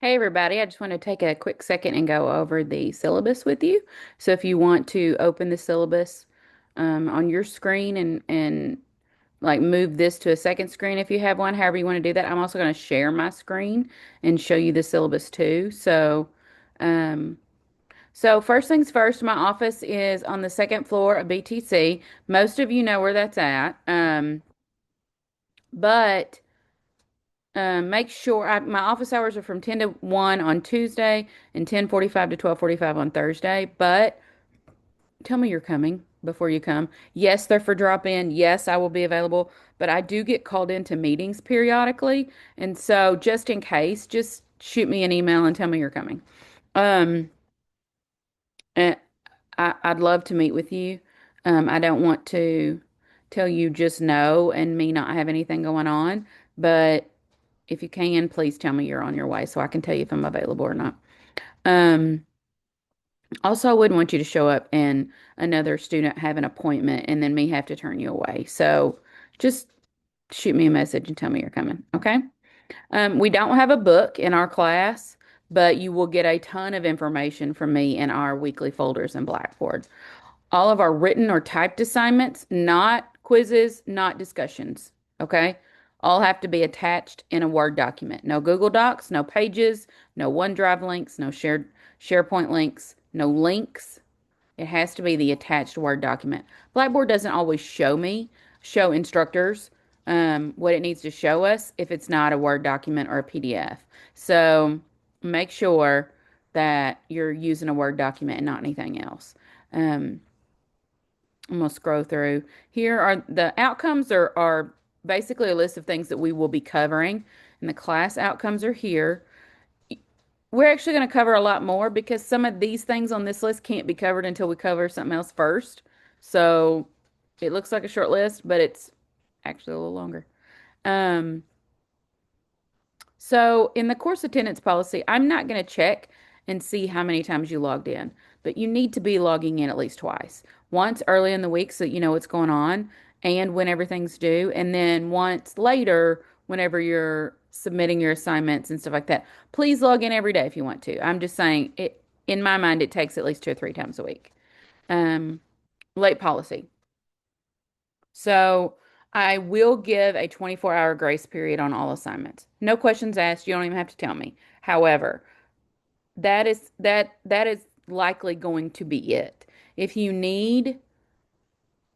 Hey everybody, I just want to take a quick second and go over the syllabus with you. So if you want to open the syllabus on your screen and like move this to a second screen if you have one, however you want to do that. I'm also going to share my screen and show you the syllabus too. Um, so first things first, my office is on the second floor of BTC. Most of you know where that's at. But make sure my office hours are from 10 to 1 on Tuesday and 10:45 to 12:45 on Thursday. But tell me you're coming before you come. Yes, they're for drop in. Yes, I will be available, but I do get called into meetings periodically. And so just in case, just shoot me an email and tell me you're coming. Um, and I'd love to meet with you. I don't want to tell you just no and me not have anything going on, but if you can, please tell me you're on your way so I can tell you if I'm available or not. Um, Also, I wouldn't want you to show up and another student have an appointment and then me have to turn you away. So just shoot me a message and tell me you're coming. Okay. We don't have a book in our class, but you will get a ton of information from me in our weekly folders in Blackboard. All of our written or typed assignments, not quizzes, not discussions. Okay. All have to be attached in a Word document. No Google Docs, no pages, no OneDrive links, no shared SharePoint links, no links. It has to be the attached Word document. Blackboard doesn't always show instructors what it needs to show us if it's not a Word document or a PDF. So make sure that you're using a Word document and not anything else. Um, I'm gonna scroll through. Here are the outcomes are basically a list of things that we will be covering, and the class outcomes are here. We're actually going to cover a lot more because some of these things on this list can't be covered until we cover something else first. So it looks like a short list, but it's actually a little longer. Um, so in the course attendance policy, I'm not going to check and see how many times you logged in, but you need to be logging in at least twice. Once early in the week so that you know what's going on and when everything's due, and then once later whenever you're submitting your assignments and stuff like that. Please log in every day if you want to. I'm just saying it in my mind it takes at least 2 or 3 times a week. Um, Late policy. So I will give a 24-hour grace period on all assignments. No questions asked. You don't even have to tell me. However, that is likely going to be it. If you need,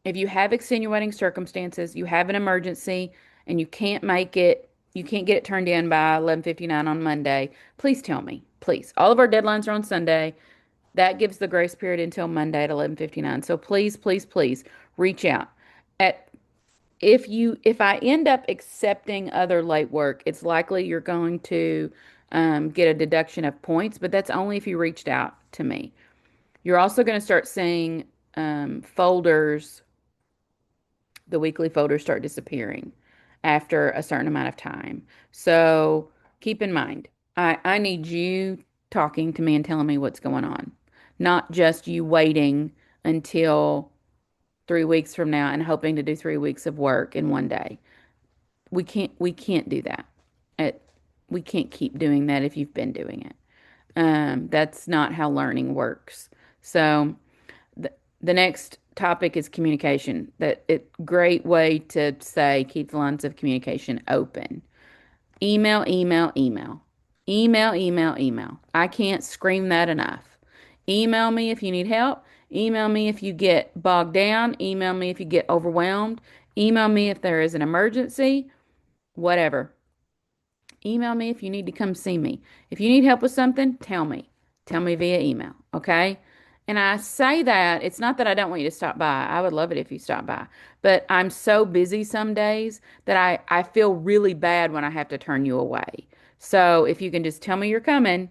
if you have extenuating circumstances, you have an emergency and you can't make it, you can't get it turned in by 11:59 on Monday, please tell me. Please. All of our deadlines are on Sunday. That gives the grace period until Monday at 11:59. So please, please, please reach out. At if I end up accepting other late work, it's likely you're going to get a deduction of points, but that's only if you reached out to me. You're also going to start seeing folders, the weekly folders start disappearing after a certain amount of time. So keep in mind, I need you talking to me and telling me what's going on, not just you waiting until 3 weeks from now and hoping to do 3 weeks of work in one day. We can't do that. It, we can't keep doing that if you've been doing it. That's not how learning works. So the, the next topic is communication. That it great way to say keep the lines of communication open. Email, email, email. Email, email, email. I can't scream that enough. Email me if you need help. Email me if you get bogged down. Email me if you get overwhelmed. Email me if there is an emergency, whatever. Email me if you need to come see me. If you need help with something, tell me. Tell me via email, okay? And I say that, it's not that I don't want you to stop by. I would love it if you stop by. But I'm so busy some days that I feel really bad when I have to turn you away. So if you can just tell me you're coming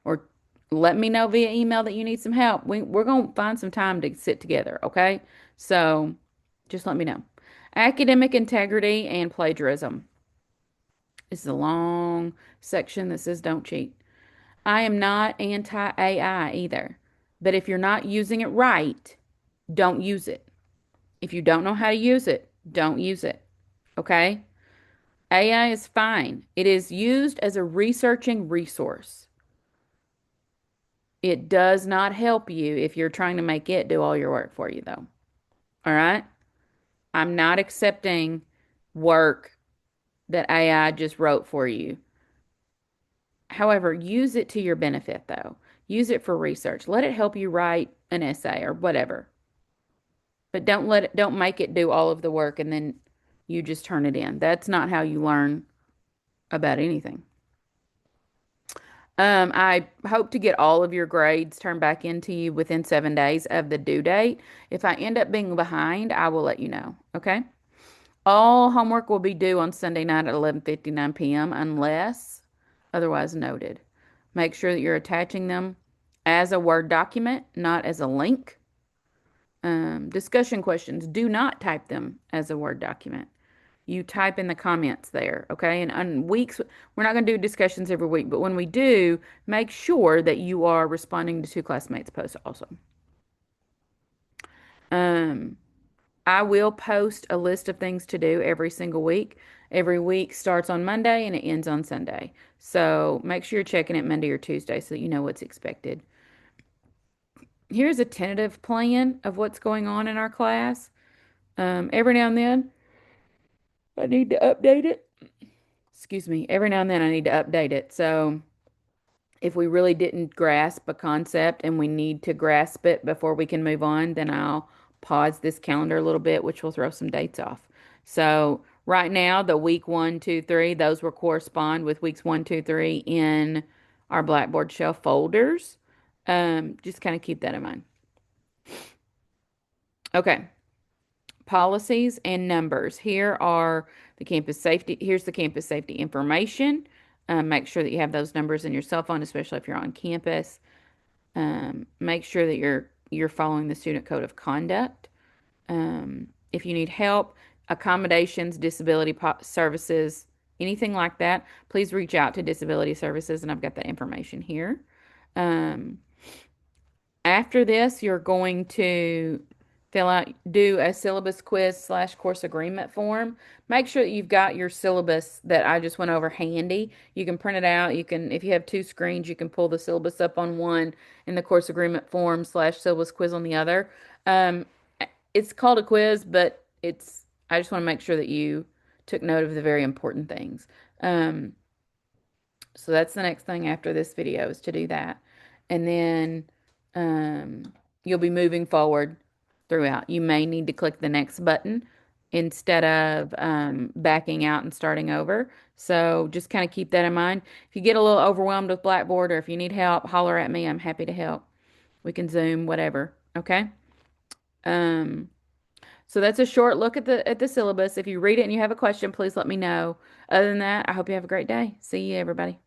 or let me know via email that you need some help, we're going to find some time to sit together, okay? So just let me know. Academic integrity and plagiarism. This is a long section that says don't cheat. I am not anti-AI either, but if you're not using it right, don't use it. If you don't know how to use it, don't use it. Okay? AI is fine. It is used as a researching resource. It does not help you if you're trying to make it do all your work for you, though. All right? I'm not accepting work that AI just wrote for you. However, use it to your benefit, though. Use it for research. Let it help you write an essay or whatever. But don't make it do all of the work and then you just turn it in. That's not how you learn about anything. I hope to get all of your grades turned back into you within 7 days of the due date. If I end up being behind, I will let you know. Okay? All homework will be due on Sunday night at 11:59 p.m. unless otherwise noted. Make sure that you're attaching them as a Word document, not as a link. Discussion questions, do not type them as a Word document. You type in the comments there, okay? And on weeks, we're not going to do discussions every week, but when we do, make sure that you are responding to two classmates' posts also. Um, I will post a list of things to do every single week. Every week starts on Monday and it ends on Sunday. So make sure you're checking it Monday or Tuesday so that you know what's expected. Here's a tentative plan of what's going on in our class. Every now and then, I need to update it. Excuse me. Every now and then, I need to update it. So if we really didn't grasp a concept and we need to grasp it before we can move on, then I'll pause this calendar a little bit, which will throw some dates off. So right now, the week 1, 2, 3, those will correspond with weeks 1, 2, 3 in our Blackboard shelf folders. Just kind of keep that in mind. Okay. Policies and numbers. Here are the campus safety. Here's the campus safety information. Make sure that you have those numbers in your cell phone, especially if you're on campus. Make sure that you're following the student code of conduct. If you need help, accommodations, disability services, anything like that, please reach out to disability services, and I've got that information here. Um, After this, you're going to do a syllabus quiz / course agreement form. Make sure that you've got your syllabus that I just went over handy. You can print it out. You can, if you have two screens, you can pull the syllabus up on one and the course agreement form / syllabus quiz on the other. Um, it's called a quiz, but I just want to make sure that you took note of the very important things. Um, so that's the next thing after this video is to do that. And then you'll be moving forward throughout. You may need to click the next button instead of backing out and starting over. So just kind of keep that in mind. If you get a little overwhelmed with Blackboard or if you need help, holler at me. I'm happy to help. We can Zoom, whatever. Okay. Um, so that's a short look at the syllabus. If you read it and you have a question, please let me know. Other than that, I hope you have a great day. See you, everybody.